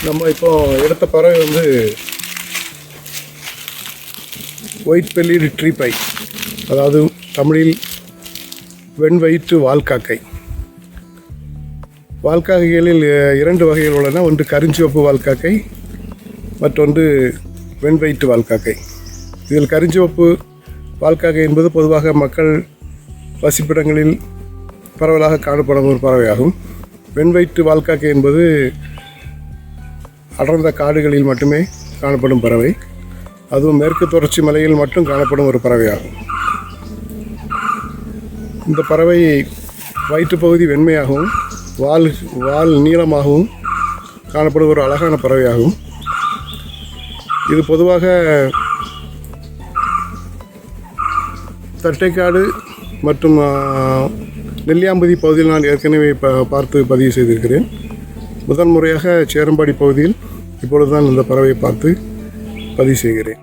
நம்ம இப்போ எடுத்த பறவை வந்து ஒயிட் பெல்லிடு ட்ரீ பை, அதாவது தமிழில் வெண்வயிற்று வால்காக்கை. வால்காக்கைகளில் 2 வகைகள் உள்ளன. ஒன்று கருஞ்சிவப்பு வால்காக்கை, மற்றொன்று வெண்வயிற்று வால்காக்கை. இதில் கருஞ்சிவப்பு வால்காக்கை என்பது பொதுவாக மக்கள் வசிப்பிடங்களில் பரவலாக காணப்படும் ஒரு பறவையாகும். வெண்வயிற்று வால்காக்கை என்பது அடர்ந்த காடுகளில் மட்டுமே காணப்படும் பறவை. அதுவும் மேற்கு தொடர்ச்சி மலையில் மட்டும் காணப்படும் ஒரு பறவையாகும். இந்த பறவை வயிற்றுப்பகுதி வெண்மையாகவும் வால் நீளமாகவும் காணப்படும் ஒரு அழகான பறவையாகும். இது பொதுவாக தட்டைக்காடு மற்றும் நெல்லியாம்பதி பகுதியில் நான் ஏற்கனவே பார்த்து பதிவு செய்திருக்கிறேன். முதன் முறையாக சேரம்பாடி பகுதியில் இப்பொழுதுதான் இந்த பறவையை பார்த்து பதிவு செய்கிறேன்.